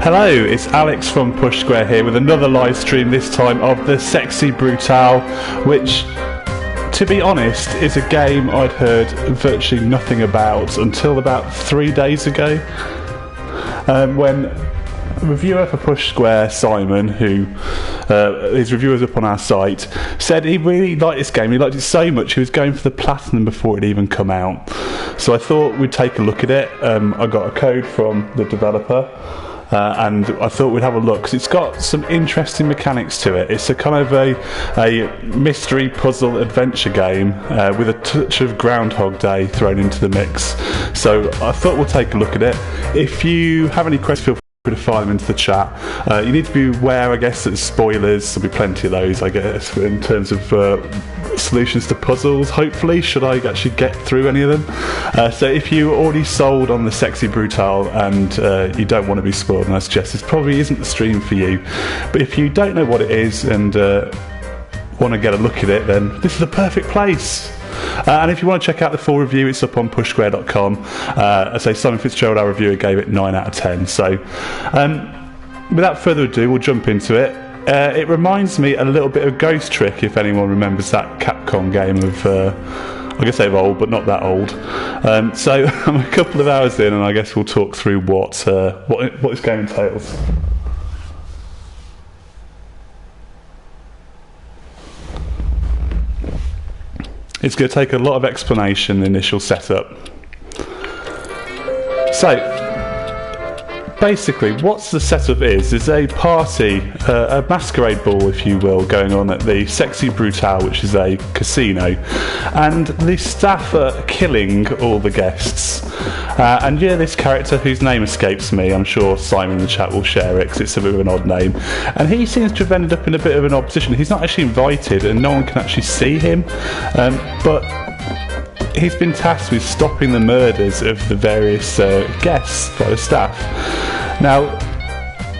Hello, it's Alex from Push Square here with another live stream, this time of the sexy Brutale, which, to be honest, is a game I'd heard virtually nothing about until about 3 days ago, when a reviewer for Push Square, Simon, who his reviewers up on our site, said he really liked this game. He liked it so much he was going for the platinum before it even come out. So I thought we'd take a look at it. I got a code from the developer. And I thought we'd have a look because it's got some interesting mechanics to it. It's a kind of a mystery puzzle adventure game with a touch of Groundhog Day thrown into the mix. So I thought we'll take a look at it. If you have any questions, feel free to fire them into the chat. You need to be aware, I guess, that spoilers, there'll be plenty of those, I guess, in terms of solutions to puzzles, hopefully, should I actually get through any of them. So if you're already sold on the sexy Brutale and you don't want to be spoiled, and I suggest this probably isn't the stream for you, but if you don't know what it is and want to get a look at it, then this is the perfect place. And if you want to check out the full review, it's up on pushsquare.com. I say Simon Fitzgerald, our reviewer, gave it 9 out of 10. So without further ado, we'll jump into it. It reminds me a little bit of Ghost Trick, if anyone remembers that Capcom game of, I guess they're old, but not that old. So I'm a couple of hours in, and I guess we'll talk through what this game entails. It's going to take a lot of explanation, the initial setup. So, basically, what's the setup is a party, a masquerade ball, if you will, going on at the Sexy Brutale, which is a casino, and the staff are killing all the guests. And yeah, this character, whose name escapes me, I'm sure Simon in the chat will share it, because it's a bit of an odd name, and he seems to have ended up in a bit of an odd position. He's not actually invited, and no one can actually see him, but he's been tasked with stopping the murders of the various guests by the staff. Now,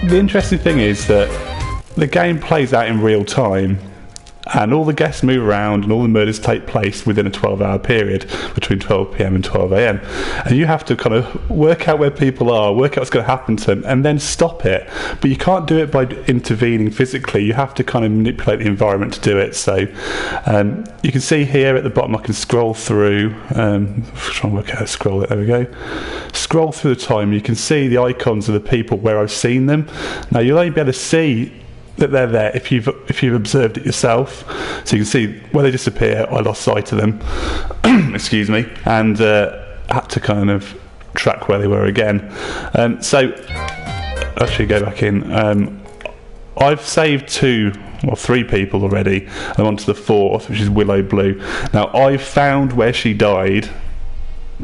the interesting thing is that the game plays out in real time, and all the guests move around and all the murders take place within a 12-hour period between 12 PM and 12 AM, and you have to kind of work out where people are, work out what's going to happen to them, and then stop it. But you can't do it by intervening physically. You have to kind of manipulate the environment to do it. So you can see here at the bottom, I can scroll through, try and work out how to scroll it, there we go. Scroll through the time, you can see the icons of the people where I've seen them. Now you'll only be able to see that they're there if you've observed it yourself, so you can see where they disappear. I lost sight of them excuse me, and had to kind of track where they were again. So actually go back in. I've saved 3 people already. I'm on to the 4th, which is Willow Blue. Now I've found where she died,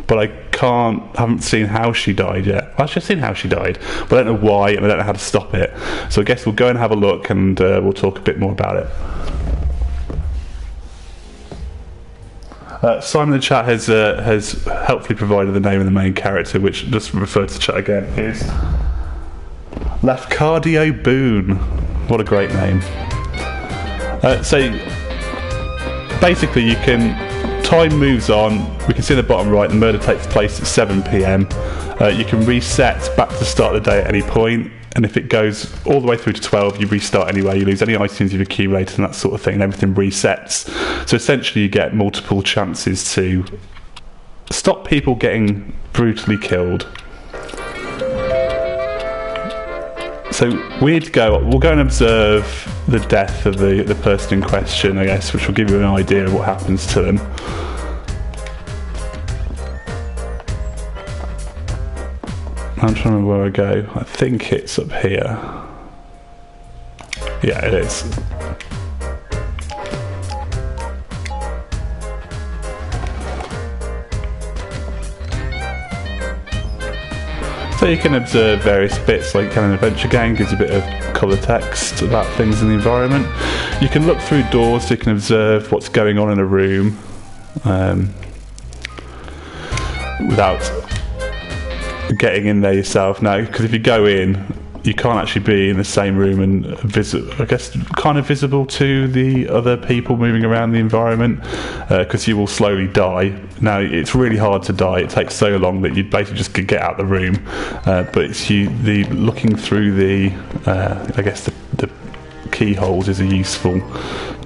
but I haven't seen how she died yet. Well, actually, I've seen how she died, but I don't know why, and I don't know how to stop it. So I guess we'll go and have a look, and we'll talk a bit more about it. Simon in the chat has helpfully provided the name of the main character, which, just refer to the chat again, is Lafcadio Boone. What a great name. So basically, you can. Time moves on. We can see in the bottom right the murder takes place at 7 PM. You can reset back to the start of the day at any point, and if it goes all the way through to 12, you restart anyway. You lose any items you've accumulated and that sort of thing, and everything resets. So essentially you get multiple chances to stop people getting brutally killed. So we'll go and observe the death of the person in question, I guess, which will give you an idea of what happens to them. I'm trying to remember where I go. I think it's up here. Yeah, it is. So you can observe various bits, like an adventure game gives a bit of colour text about things in the environment. You can look through doors, so you can observe what's going on in a room without getting in there yourself. Now, because if you go in, you can't actually be in the same room and kind of visible to the other people moving around the environment, because you will slowly die. Now, it's really hard to die. It takes so long that you basically just could get out the room. But it's looking through the keyholes is a useful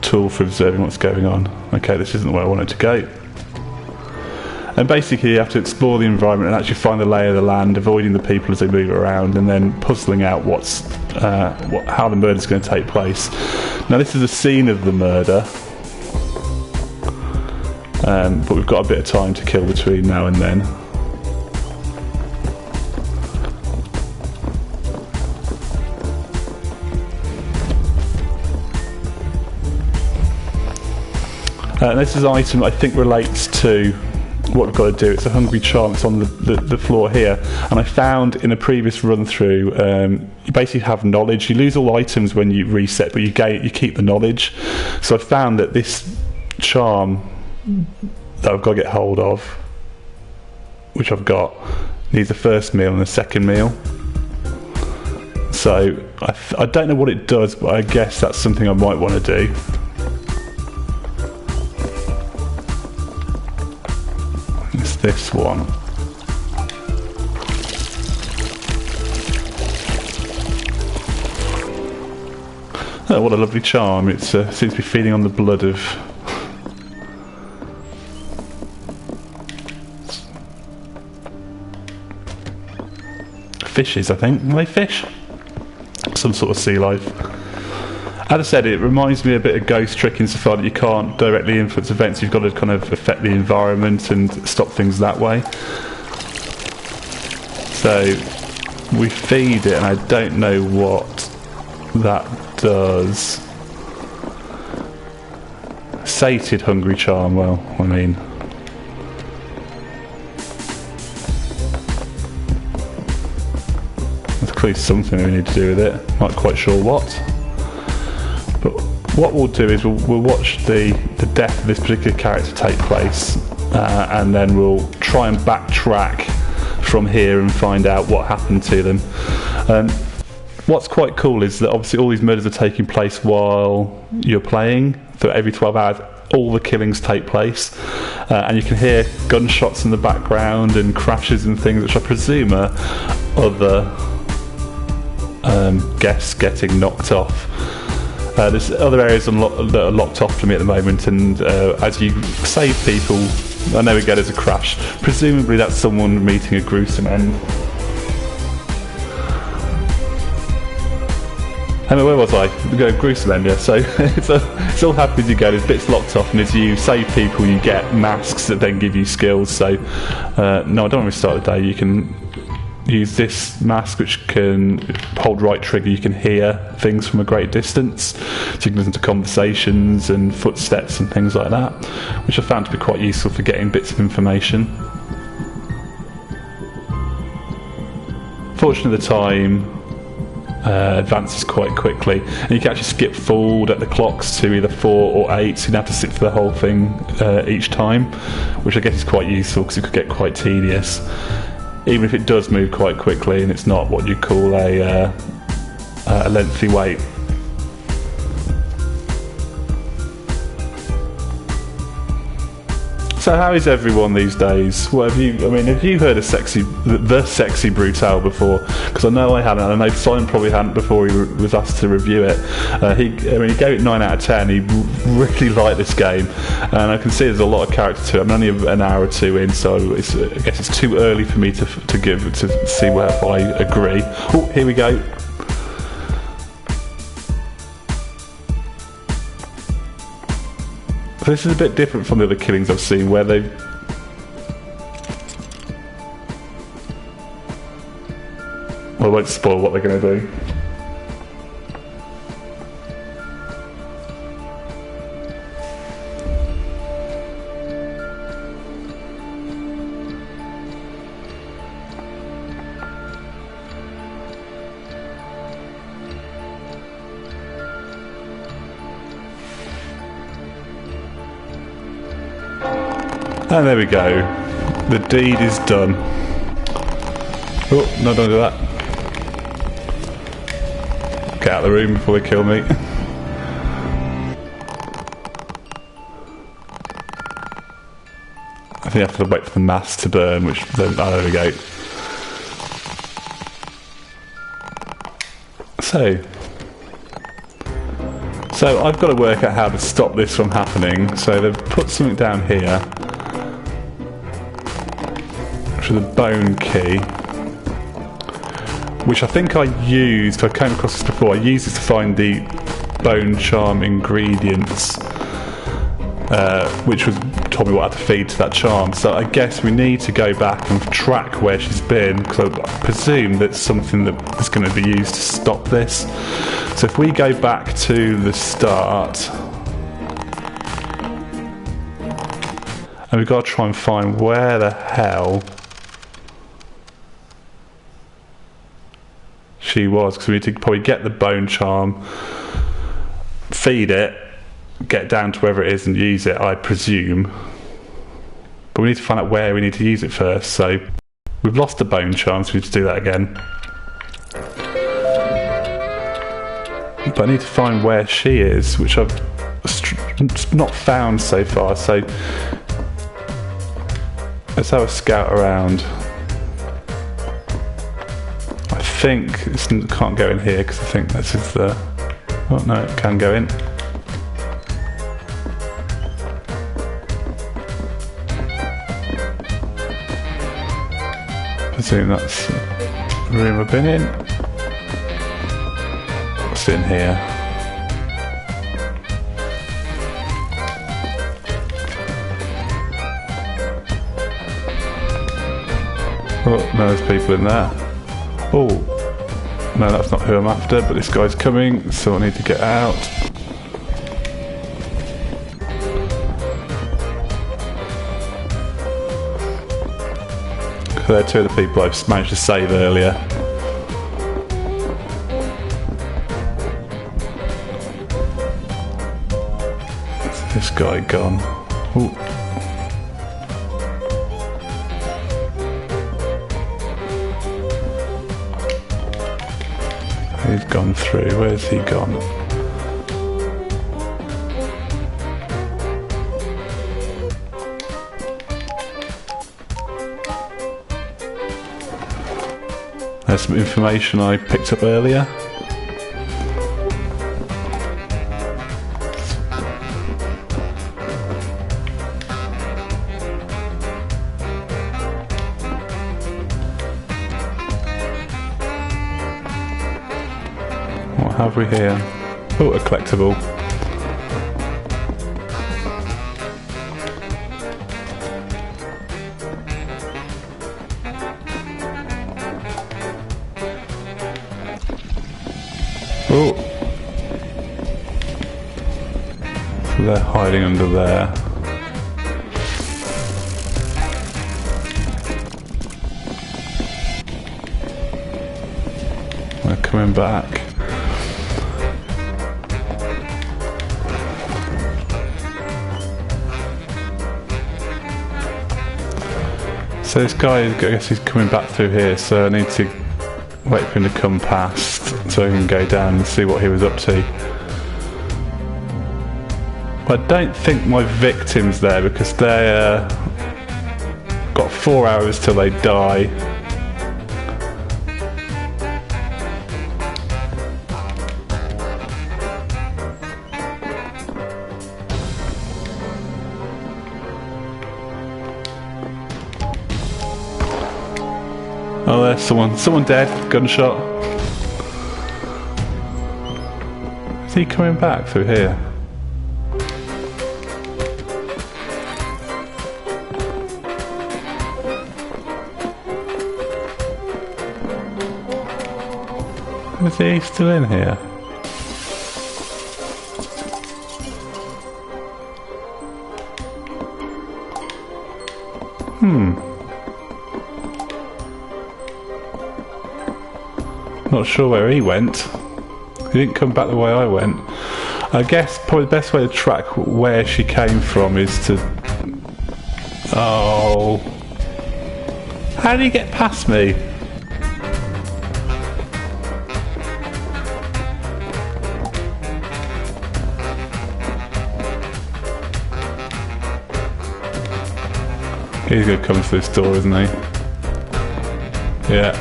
tool for observing what's going on. Okay, this isn't where I wanted to go. And basically you have to explore the environment and actually find the lay of the land, avoiding the people as they move around, and then puzzling out how the murder's going to take place. Now, this is a scene of the murder, but we've got a bit of time to kill between now and then. This is an item I think relates to what we've got to do. It's a hungry charm. It's on the floor here, and I found in a previous run through, you basically have knowledge. You lose all items when you reset, but you keep the knowledge. So I found that this charm that I've got to get hold of, which I've got, needs a first meal and a second meal. So I don't know what it does, but I guess that's something I might want to do. This one. Oh, what a lovely charm. It seems to be feeding on the blood of fishes, I think. Are they fish? Some sort of sea life. As I said, it reminds me a bit of Ghost Trick insofar that you can't directly influence events. You've got to kind of affect the environment and stop things that way. So we feed it, and I don't know what that does. Sated hungry charm. Well, I mean, there's clearly something we need to do with it. Not quite sure what. But what we'll do is we'll watch the death of this particular character take place, and then we'll try and backtrack from here and find out what happened to them. What's quite cool is that obviously all these murders are taking place while you're playing. So every 12 hours all the killings take place, and you can hear gunshots in the background and crashes and things, which I presume are other guests getting knocked off. There's other areas that are locked off to me at the moment, and as you save people, I know again there's a crash. Presumably that's someone meeting a gruesome end. Where was I? Gruesome end, yeah. So it's all happy as you go. There's bits locked off, and as you save people, you get masks that then give you skills. So no, I don't want to restart the day. You can use this mask, which can hold right trigger. You can hear things from a great distance, so you can listen to conversations and footsteps and things like that, which I found to be quite useful for getting bits of information. Fortunately, the time advances quite quickly, and you can actually skip forward at the clocks to either 4 or 8, so you don't have to sit for the whole thing each time, which I guess is quite useful because it could get quite tedious. Even if it does move quite quickly and it's not what you call a lengthy wait. So how is everyone these days? What have you heard of the sexy Brutale before? Because I know I hadn't, and I know Simon probably hadn't before he was asked to review it. He gave it 9 out of 10. He really liked this game, and I can see there's a lot of character to it. I'm only an hour or two in, so I guess it's too early for me to see if I agree. Oh, here we go. This is a bit different from the other killings I've seen, where they've... Well, I won't spoil what they're going to do. And there we go. The deed is done. Oh, no, don't do that. Get out of the room before they kill me. I think I have to wait for the mass to burn, which then, oh, there we go. So I've got to work out how to stop this from happening. So they've put something down here for the bone key, which I think I used. I came across this before. I used this to find the bone charm ingredients, which was told me what I had to feed to that charm. So I guess we need to go back and track where she's been, because I presume that's something that is going to be used to stop this. So if we go back to the start, and we've got to try and find where the hell she was, because we need to probably get the bone charm, feed it, get down to wherever it is and use it, I presume. But we need to find out where we need to use it first. So we've lost the bone charm, so we need to do that again. But I need to find where she is, which I've not found so far. So let's have a scout around. I think it can't go in here, because I think this is the... Oh no, it can go in. I presume that's the room I've been in. What's in here? Oh, no, there's people in there. Oh, no, that's not who I'm after, but this guy's coming, so I need to get out. They're two of the people I've managed to save earlier. This guy gone. Ooh. He's gone through. Where's he gone? There's some information I picked up earlier. What have we here? Oh, a collectible. Oh, so they're hiding under there. They're coming back. So this guy, I guess he's coming back through here, so I need to wait for him to come past so I can go down and see what he was up to. I don't think my victim's there, because they got 4 hours till they die. Oh, there's someone dead, gunshot. Is he coming back through here? Is he still in here? Not sure where he went. He didn't come back the way I went. I guess probably the best way to track where she came from is to... Oh... How did he get past me? He's going to come to this door, isn't he? Yeah.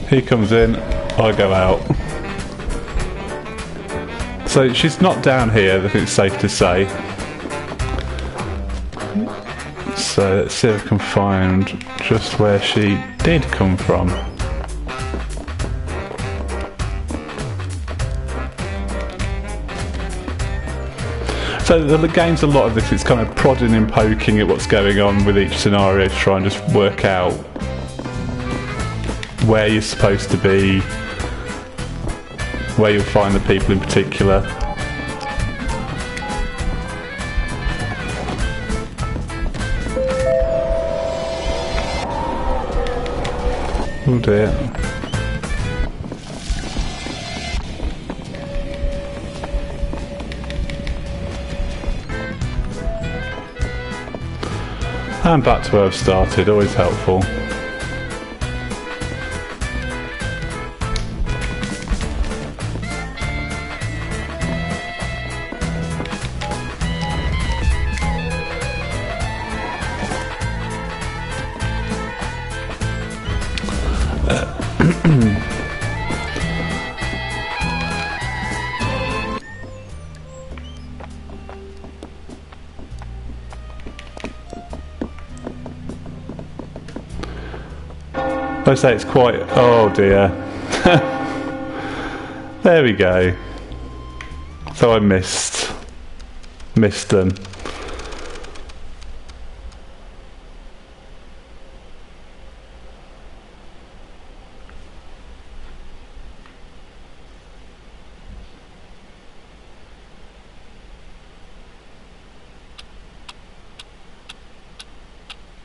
He comes in, I go out. So she's not down here, I think it's safe to say. So let's see if I can find just where she did come from. So the game's a lot of this, it's kind of prodding and poking at what's going on with each scenario to try and just work out where you're supposed to be, where you'll find the people in particular. Oh dear. And back to where I've started, always helpful. I say it's quite... oh dear. There we go. So I missed them.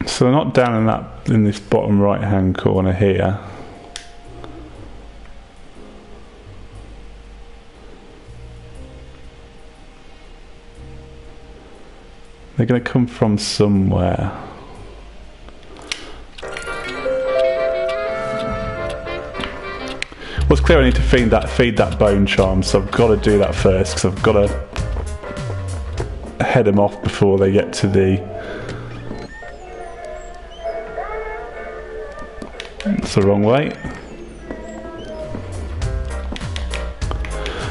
So they're not down in this bottom right hand corner here. They're going to come from somewhere. Well, it's clear I need to feed that bone charm, so I've got to do that first, because I've got to head them off before they get to the... It's the wrong way.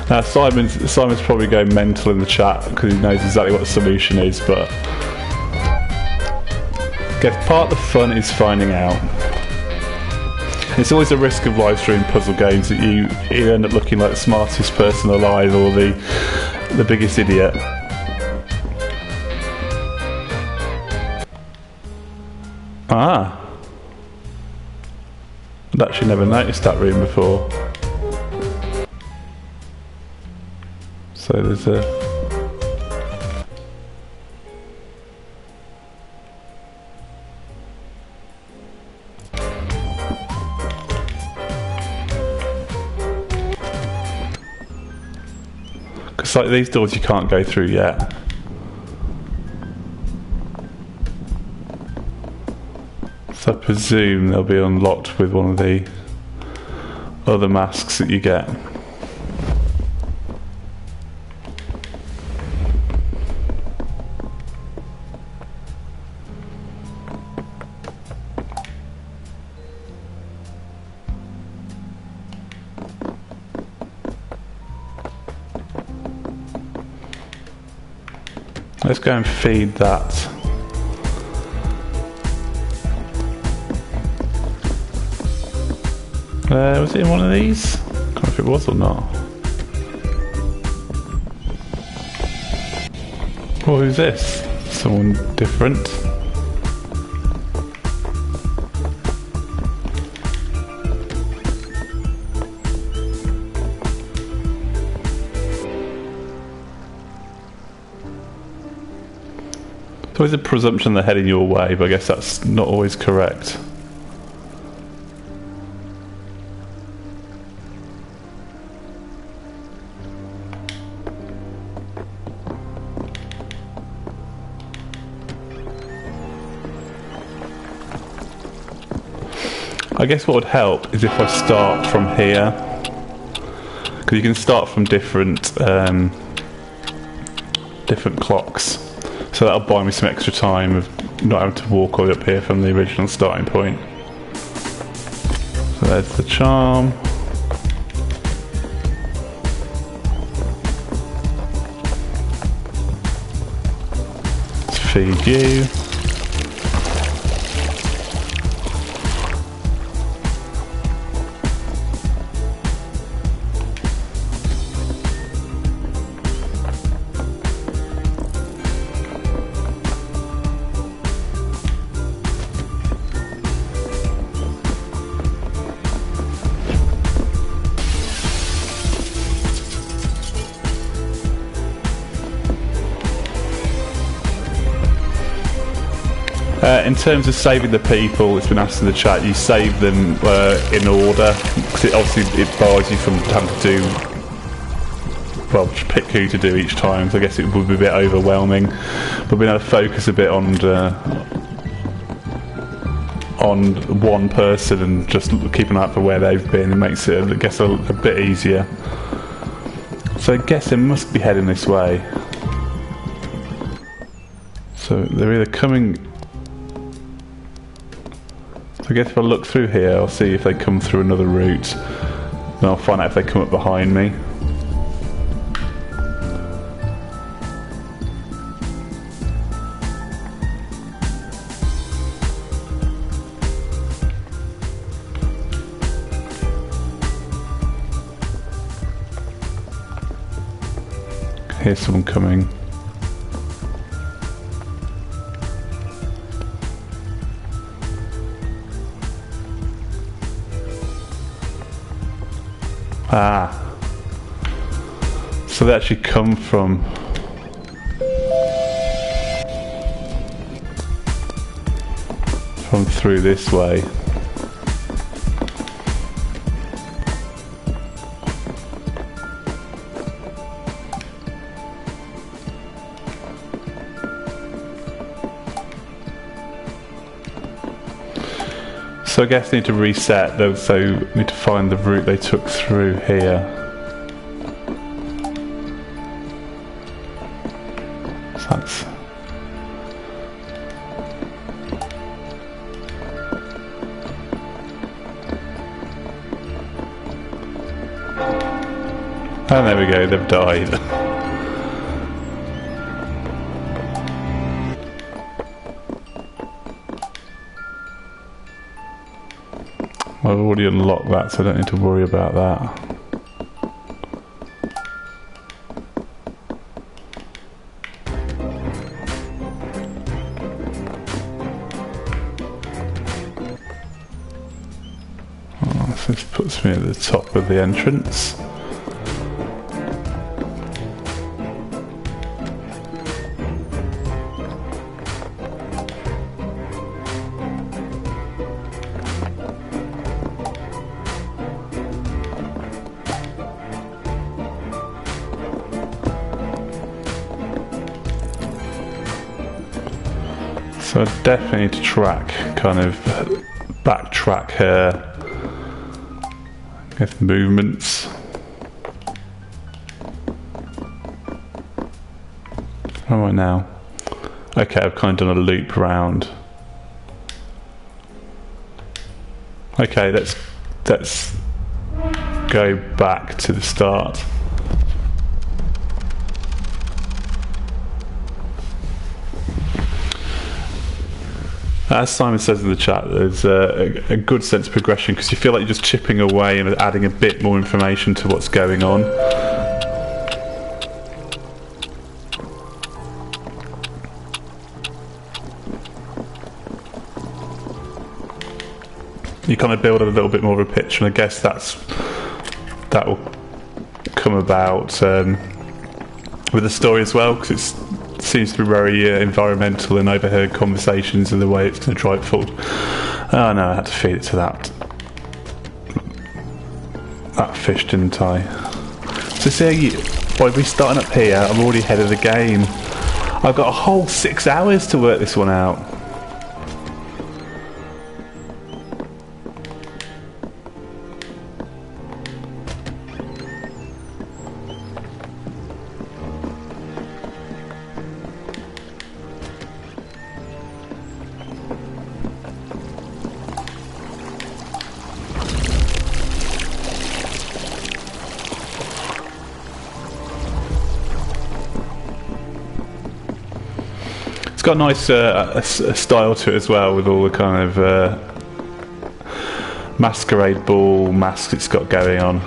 Now Simon's probably going mental in the chat because he knows exactly what the solution is, but I guess part of the fun is finding out. It's always a risk of live stream puzzle games that you end up looking like the smartest person alive or the biggest idiot. Ah. I'd actually never noticed that room before. So there's a... because like these doors you can't go through yet. So I presume they'll be unlocked with one of the other masks that you get. Let's go and feed that. Was it in one of these? I can't remember if it was or not. Oh, who's this? Someone different. There's always a presumption they're heading your way, but I guess that's not always correct. I guess what would help is if I start from here, because you can start from different different clocks. So that'll buy me some extra time of not having to walk all the way up here from the original starting point. So there's the charm. Let's feed you. In terms of saving the people, it's been asked in the chat, you save them in order, because it bars you from having to do, well, just pick who to do each time, so I guess it would be a bit overwhelming. But being able to focus a bit on one person and just keep an eye out for where they've been, it makes it, I guess, a bit easier. So I guess they must be heading this way. So they're either coming... I guess if I look through here, I'll see if they come through another route. Then I'll find out if they come up behind me. Here's someone coming. Ah, so they actually come from through this way. So I guess I need to reset those, so I need to find the route they took through here. So that's... And there we go, they've died. I've already unlocked that, so I don't need to worry about that. Oh, so this puts me at the top of the entrance. So I definitely need to backtrack her, get the movements. Where am I now? Okay, I've kind of done a loop around. Okay, let's go back to the start. As Simon says in the chat, there's a good sense of progression because you feel like you're just chipping away and adding a bit more information to what's going on. You kind of build a little bit more of a picture, and I guess that will come about with the story as well, because it seems to be very environmental and overheard conversations and the way it's going to drive forward. Oh no, I had to feed it to that fish, didn't I? So see, by restarting up here, I'm already ahead of the game. I've got a whole 6 hours to work this one out. got a nice a style to it as well, with all the kind of masquerade ball masks it's got going on.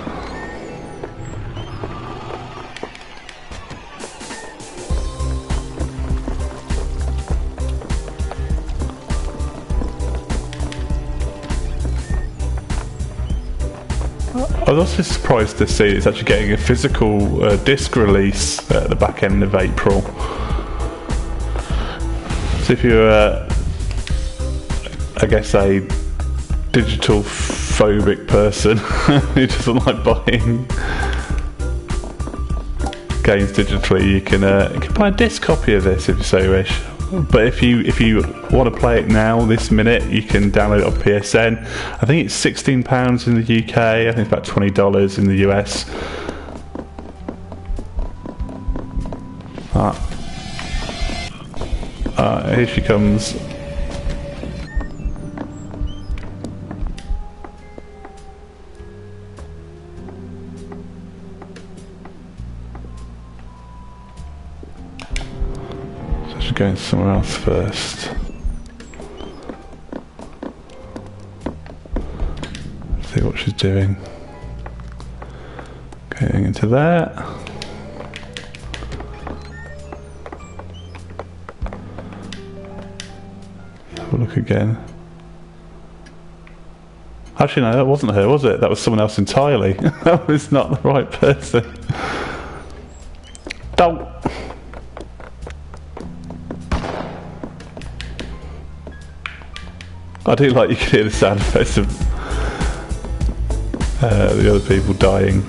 I was also surprised to see it's actually getting a physical disc release at the back end of April. So if you're, I guess, a digital phobic person who doesn't like buying games digitally, you can buy a disc copy of this if you so wish. But if you want to play it now, this minute, you can download it on PSN. I think it's £16 in the UK. I think it's about $20 in the US. Here she comes. Going somewhere else first. See what she's doing. Going into there. Have a look again. Actually, no, that wasn't her, was it? That was someone else entirely. That was not the right person. Don't. I do like you can hear the sound effects of the other people dying.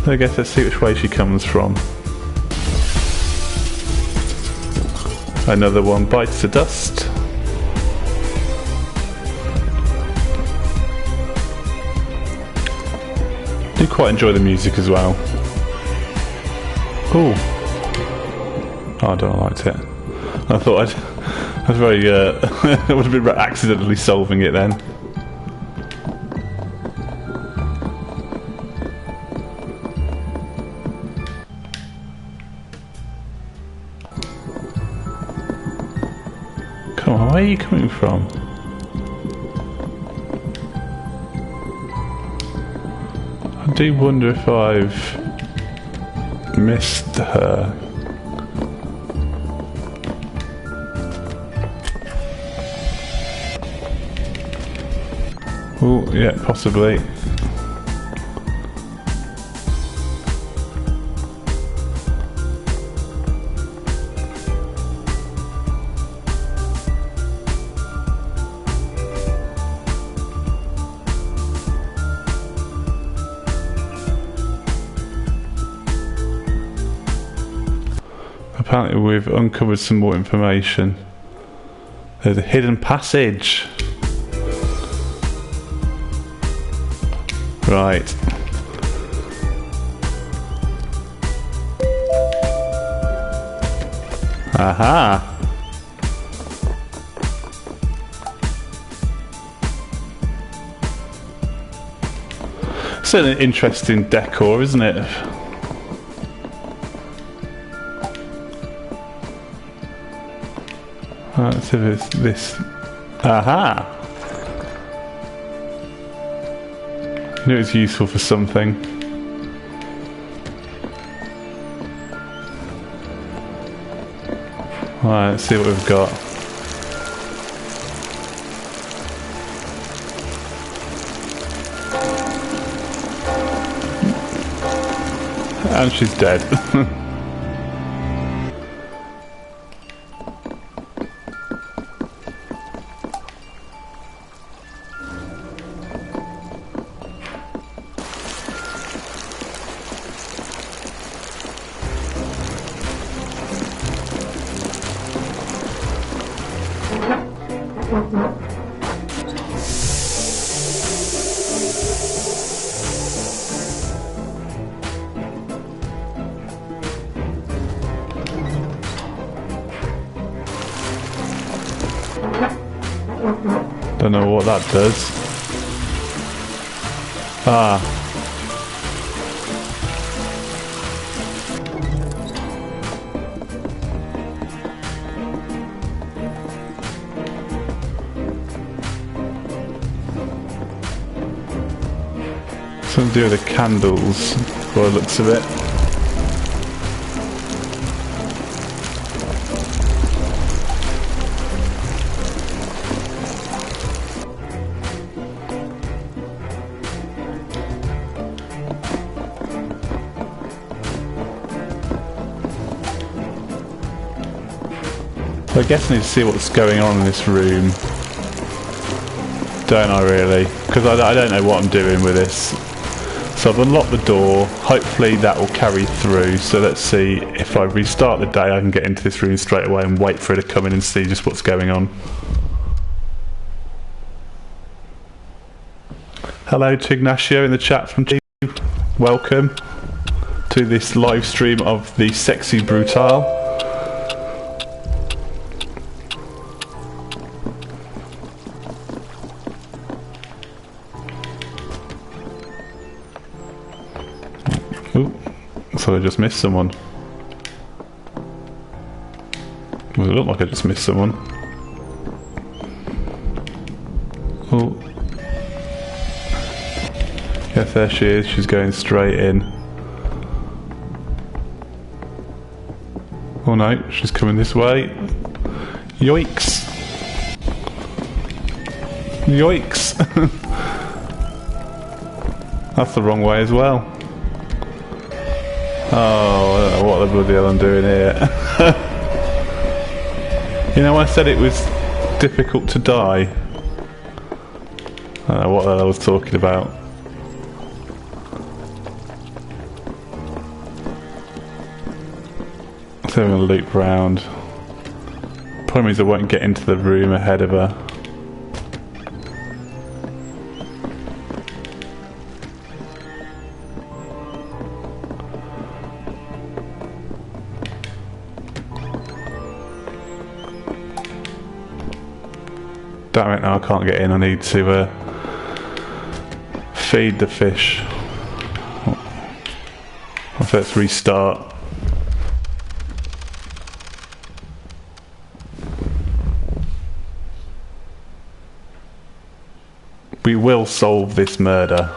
I guess let's see which way she comes from. Another one bites the dust. I do quite enjoy the music as well. Ooh. Oh, I don't like it. I thought I was very I would have been accidentally solving it then. Come on, where are you coming from? I do wonder if I've missed her. Oh, yeah, possibly. Apparently we've uncovered some more information. There's a hidden passage. Right. Aha. It's an interesting decor, isn't it? Right, so there's this. Aha! I knew it was useful for something. Right, let's see what we've got. And she's dead. Don't know what that does. Ah. Something to do with the candles, by the looks of it. I guess I need to see what's going on in this room. Don't I really? Because I don't know what I'm doing with this. So I've unlocked the door. Hopefully that will carry through. So let's see if I restart the day I can get into this room straight away and wait for it to come in and see just what's going on. Hello to Ignacio in the chat from G. Welcome to this live stream of the Sexy Brutale. So I just missed someone. Well, it looked like I just missed someone. Oh. Yes, there she is. She's going straight in. Oh no, she's coming this way. Yoicks! Yoicks! That's the wrong way as well. Oh, I don't know what the bloody hell I'm doing here. You know, I said it was difficult to die. I don't know what the hell I was talking about. So I'm going to loop round. Problem is I won't get into the room ahead of her. Damn it, now I can't get in. I need to feed the fish. Let's restart. We will solve this murder.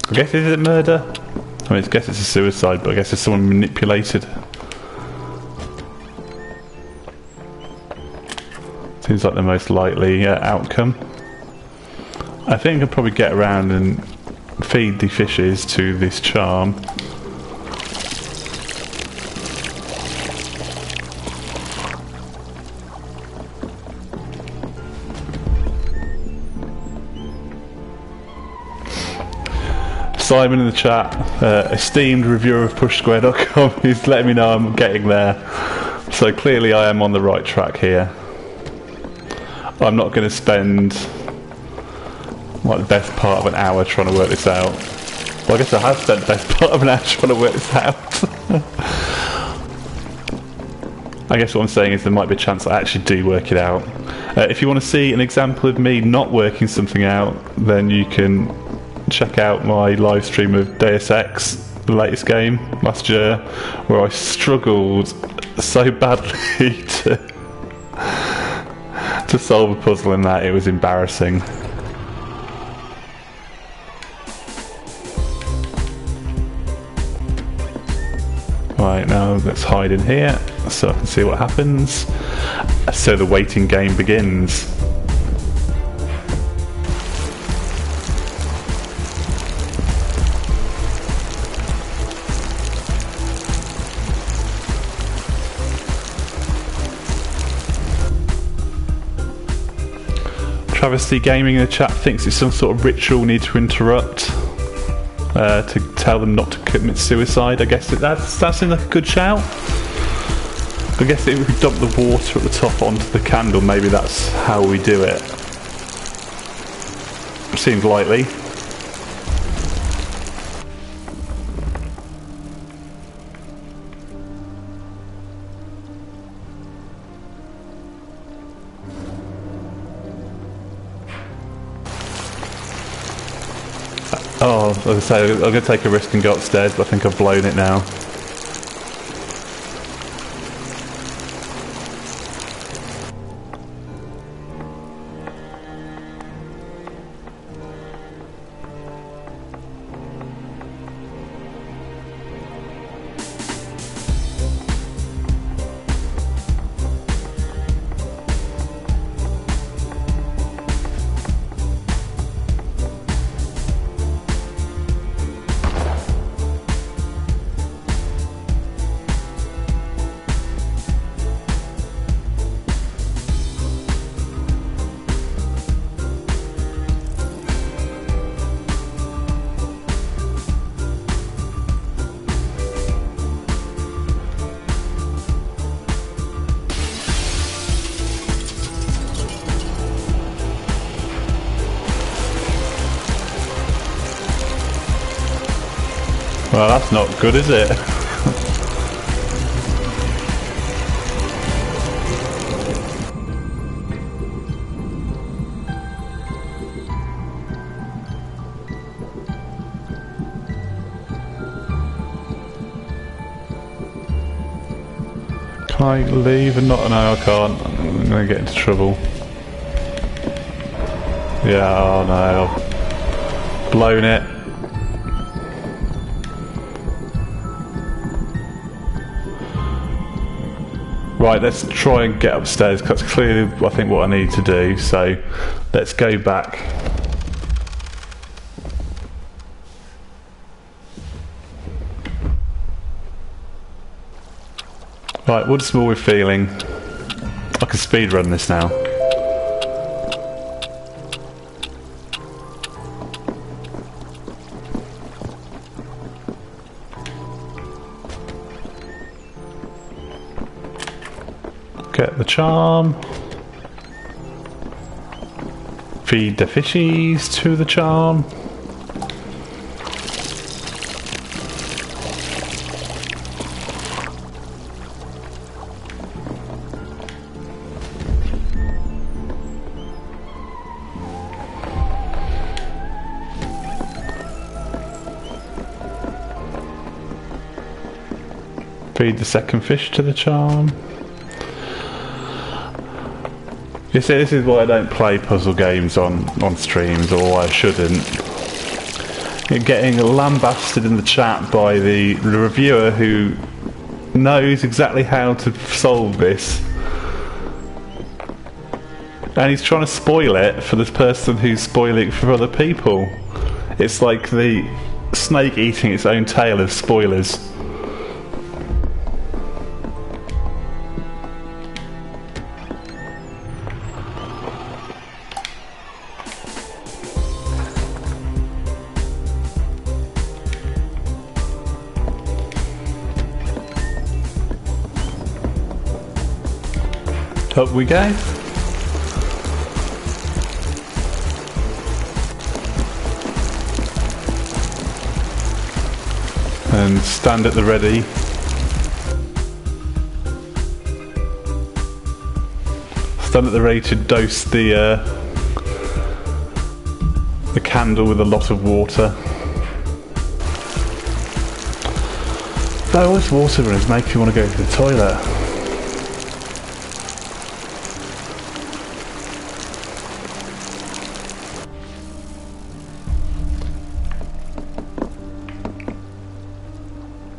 I guess, is it murder? I mean, I guess it's a suicide, but I guess it's someone manipulated. Seems like the most likely outcome. I think I can probably get around and feed the fishes to this charm. Simon in the chat, esteemed reviewer of PushSquare.com, he's letting me know I'm getting there. So clearly I am on the right track here. I'm not going to spend like the best part of an hour trying to work this out. Well, I guess I have spent the best part of an hour trying to work this out. I guess what I'm saying is there might be a chance I actually do work it out. If you want to see an example of me not working something out, then you can check out my live stream of Deus Ex, the latest game last year, where I struggled so badly to solve a puzzle in that. It was embarrassing. Right, now let's hide in here so I can see what happens. So the waiting game begins. Travesty Gaming in the chat thinks it's some sort of ritual we need to interrupt to tell them not to commit suicide. I guess that seems like a good shout. I guess if we dump the water at the top onto the candle, maybe that's how we do it. Seems likely. Oh, like I say, I'm going to take a risk and go upstairs, but I think I've blown it now. Well, that's not good, is it? Can I leave and not? No, I can't. I'm going to get into trouble. Yeah, oh no. I've blown it. Right, let's try and get upstairs, because that's clearly, I think, what I need to do. So, let's go back. Right, what's more we're feeling? I can speedrun this now. Get the charm. Feed the fishies to the charm. Feed the second fish to the charm. You see, this is why I don't play puzzle games on streams, or why I shouldn't. You're getting lambasted in the chat by the reviewer who knows exactly how to solve this. And he's trying to spoil it for this person who's spoiling it for other people. It's like the snake eating its own tail of spoilers. Up we go. And stand at the ready. Stand at the ready to dose the candle with a lot of water. Though this water is making me want to go to the toilet.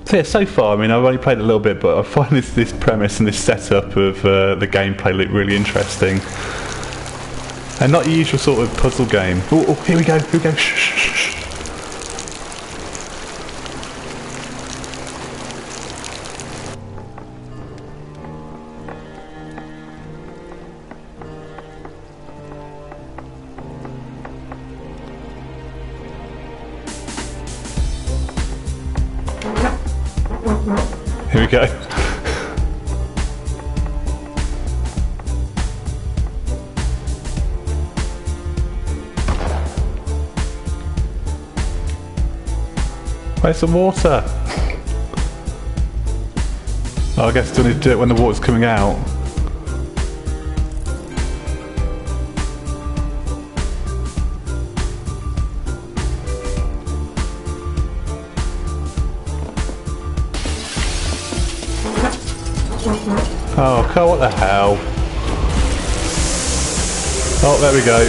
So yeah, so far, I mean, I've only played a little bit, but I find this premise and this setup of the gameplay look really interesting. And not your usual sort of puzzle game. Oh, here we go, shh, shh, shh. Here we go. Where's some water? Oh, I guess I still need to do it when the water's coming out. Oh, God, what the hell? Oh, there we go.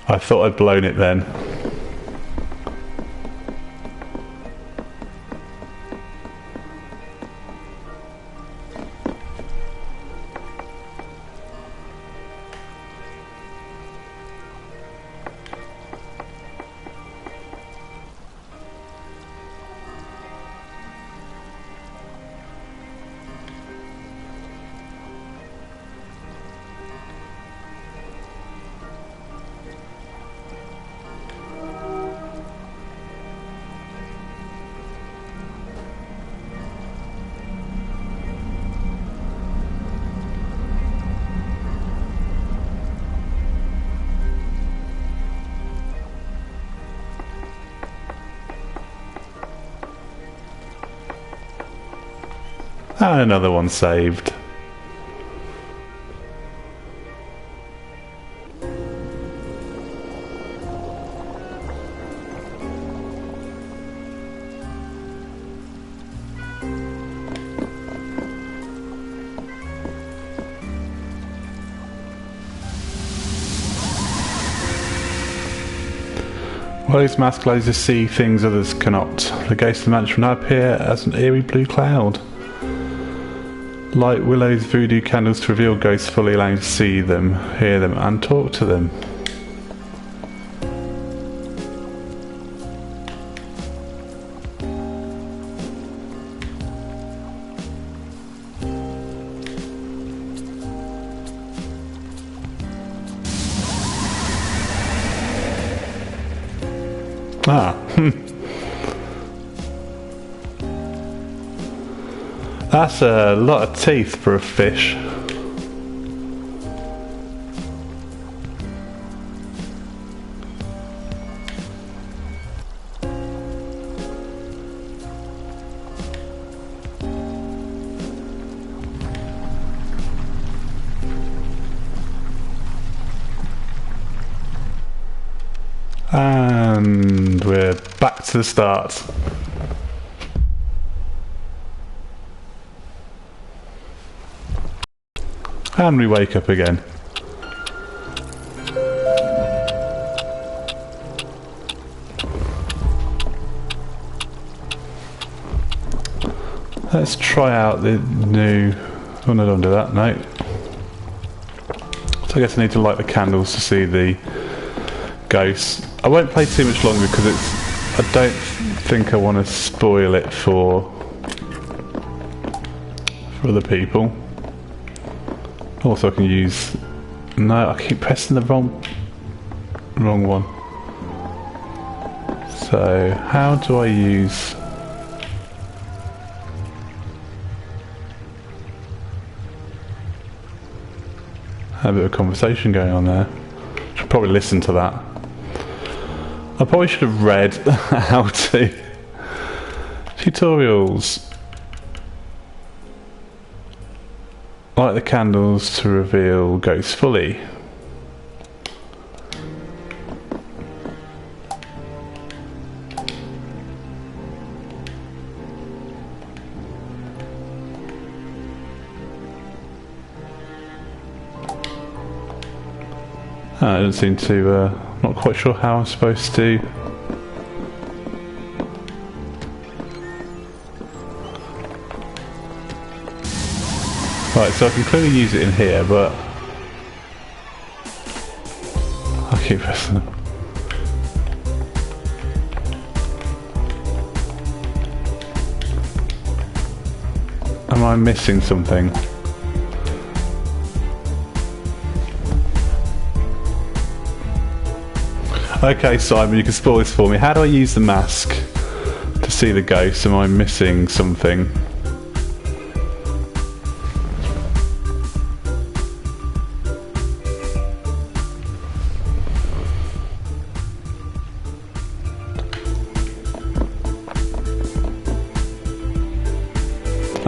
I thought I'd blown it then. And another one saved. While these masked lasers see things others cannot, the ghost of the mansion will now appear as an eerie blue cloud. Light Willow's voodoo candles to reveal ghosts fully, allowing you to see them, hear them, and talk to them. That's a lot of teeth for a fish. And we're back to the start. And we wake up again. Let's try out the new... Oh no, don't do that, no. So I guess I need to light the candles to see the ghosts. I won't play too much longer because it's... I don't think I want to spoil it for other people. Also I can use... No, I keep pressing the wrong one. So, how do I use... A bit of a conversation going on there. Should probably listen to that. I probably should have read how to... Tutorials. Light the candles to reveal ghosts fully. I don't seem to, not quite sure how I'm supposed to. Right, so I can clearly use it in here, but I keep pressing it. Am I missing something? Okay, Simon, you can spoil this for me. How do I use the mask to see the ghost? Am I missing something?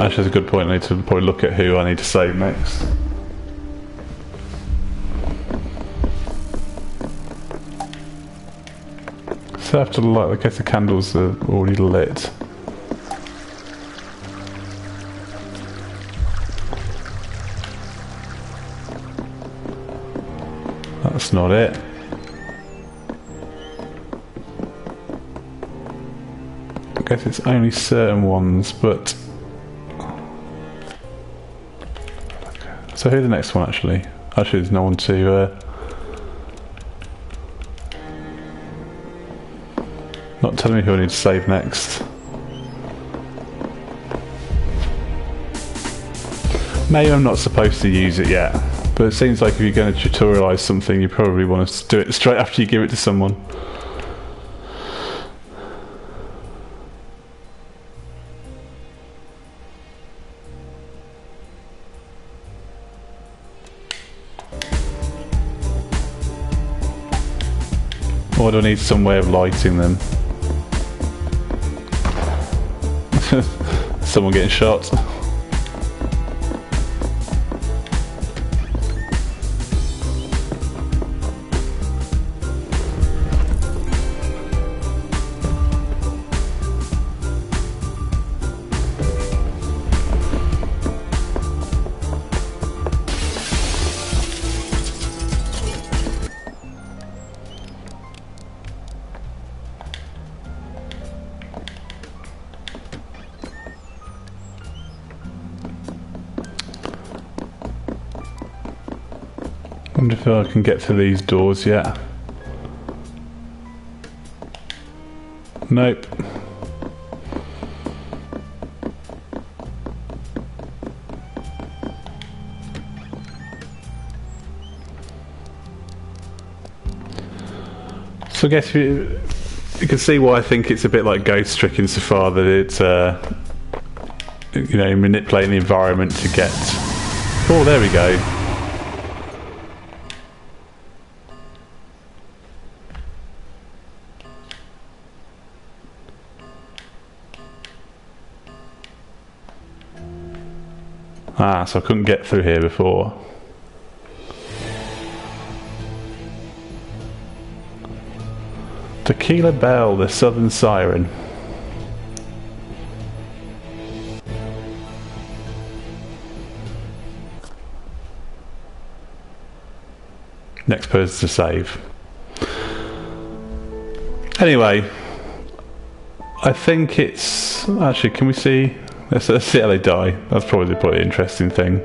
Actually, that's a good point. I need to probably look at who I need to save next. So I have to light, I guess the candles are already lit. That's not it. I guess it's only certain ones, but... So who's the next one actually? Actually there's no one to... Not telling me who I need to save next. Maybe I'm not supposed to use it yet, but it seems like if you're going to tutorialise something you probably want to do it straight after you give it to someone. Or do I need some way of lighting them? Someone getting shot. Wonder if I can get through these doors yet. Nope. So I guess you can see why I think it's a bit like Ghost Trick insofar that it's you know, manipulating the environment to get... Oh, there we go. Ah, so I couldn't get through here before. Tequila Bell, the Southern Siren. Next person to save. Anyway, I think it's... Actually, can we see... Let's see how they die. That's probably the interesting thing.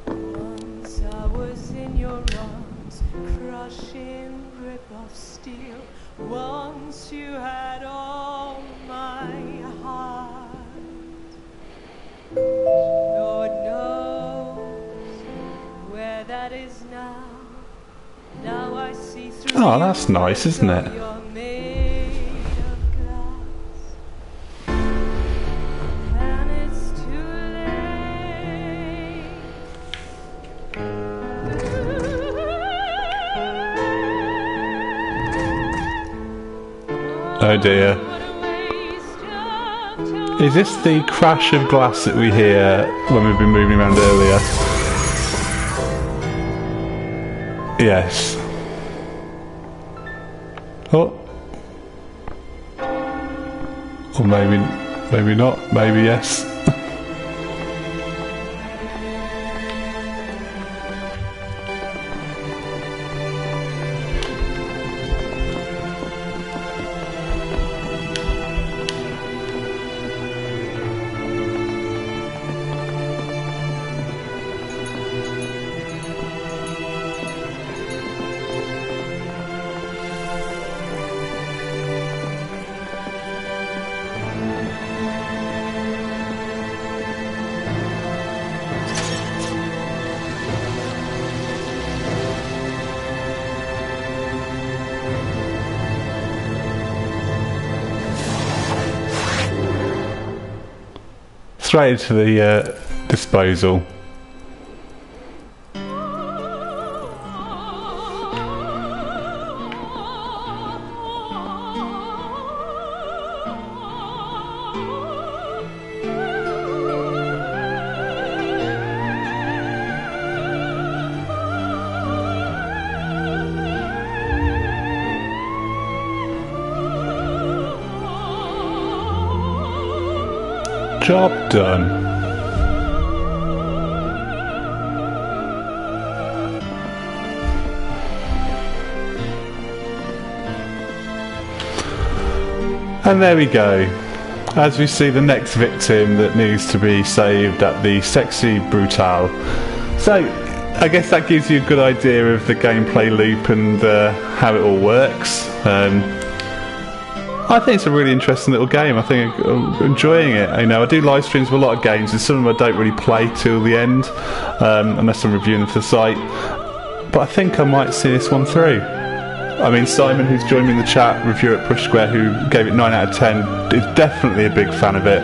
Once I was in your arms, crushing grip of steel. Once you had all my heart. Lord knows where that is now. Now I see through. Oh, that's nice, isn't it? You're made of glass, and it's too late. Oh dear. Is this the crash of glass that we hear when we've been moving around earlier? Yes. Oh. Or maybe not. Maybe yes. Straight into the Job done. And there we go. As we see the next victim that needs to be saved at the Sexy Brutale. So, I guess that gives you a good idea of the gameplay loop and how it all works. I think it's a really interesting little game. I think I'm enjoying it. You know, I do live streams of a lot of games, and some of them I don't really play till the end, unless I'm reviewing them for the site. But I think I might see this one through. I mean, Simon, who's joined me in the chat, reviewer at Push Square, who gave it 9 out of 10, is definitely a big fan of it.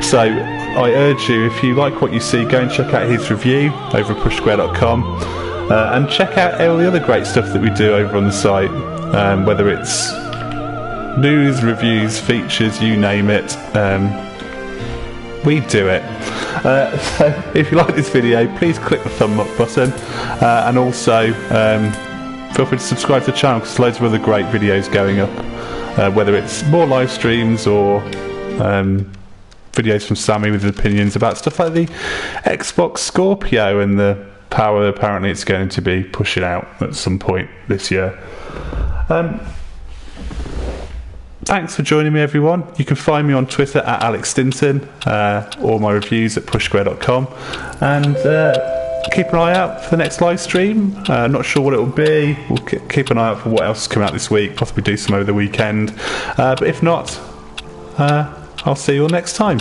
So I urge you, if you like what you see, go and check out his review over at pushsquare.com, and check out all the other great stuff that we do over on the site, whether it's news, reviews, features, you name it. We do it. So if you like this video, please click the thumb up button, and also feel free to subscribe to the channel, because there's loads of other great videos going up, whether it's more live streams or videos from Sammy with opinions about stuff like the Xbox Scorpio and the power apparently it's going to be pushing out at some point this year. Thanks for joining me, everyone. You can find me on Twitter at Alex Stinton, or my reviews at pushsquare.com, and keep an eye out for the next live stream. Not sure what it will be. We'll keep an eye out for what else is coming out this week, possibly do some over the weekend, but if not, I'll see you all next time.